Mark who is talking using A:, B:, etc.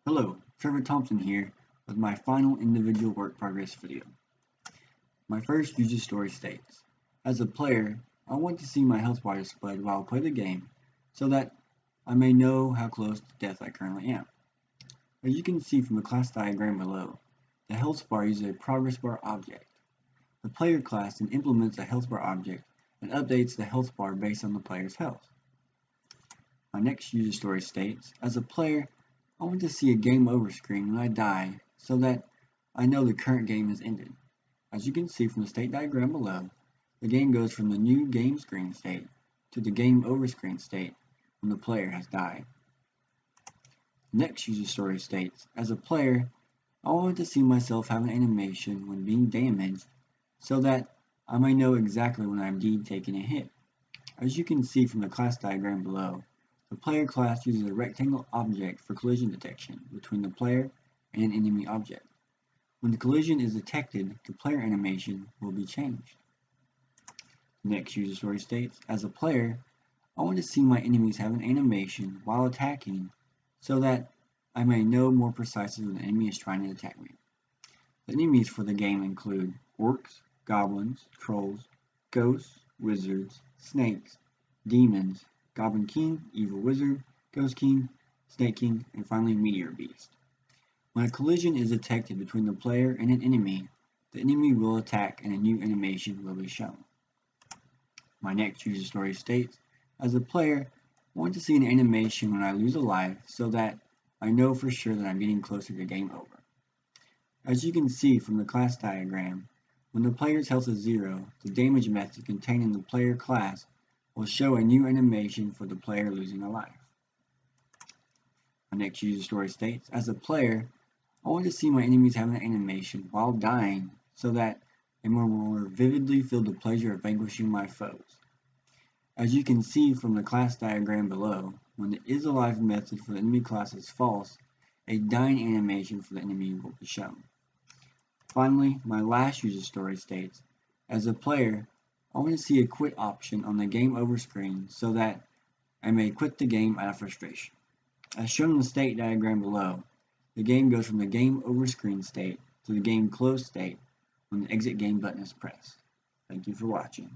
A: Hello, Trevor Thompson here with my final individual work progress video. My first user story states, as a player, I want to see my health bar displayed while I play the game so that I may know how close to death I currently am. As you can see from the class diagram below, the health bar uses a progress bar object. The player class then implements a health bar object and updates the health bar based on the player's health. My next user story states, as a player, I want to see a game over screen when I die so that I know the current game has ended. As you can see from the state diagram below, the game goes from the new game screen state to the game over screen state when the player has died. The next user story states, as a player, I want to see myself have an animation when being damaged so that I may know exactly when I am indeed taking a hit. As you can see from the class diagram below, the player class uses a rectangle object for collision detection between the player and an enemy object. When the collision is detected, the player animation will be changed. The next user story states, as a player, I want to see my enemies have an animation while attacking so that I may know more precisely when the enemy is trying to attack me. The enemies for the game include orcs, goblins, trolls, ghosts, wizards, snakes, demons, Goblin King, Evil Wizard, Ghost King, Snake King, and finally Meteor Beast. When a collision is detected between the player and an enemy, the enemy will attack and a new animation will be shown. My next user story states, as a player, I want to see an animation when I lose a life so that I know for sure that I'm getting closer to game over. As you can see from the class diagram, when the player's health is 0, the damage method contained in the player class will show a new animation for the player losing a life. My next user story states, as a player, I want to see my enemies have an animation while dying so that I more vividly feel the pleasure of vanquishing my foes. As you can see from the class diagram below, when the is alive method for the enemy class is false, a dying animation for the enemy will be shown. Finally, my last user story states, as a player, I want to see a quit option on the game over screen so that I may quit the game out of frustration. As shown in the state diagram below, the game goes from the game over screen state to the game closed state when the exit game button is pressed. Thank you for watching.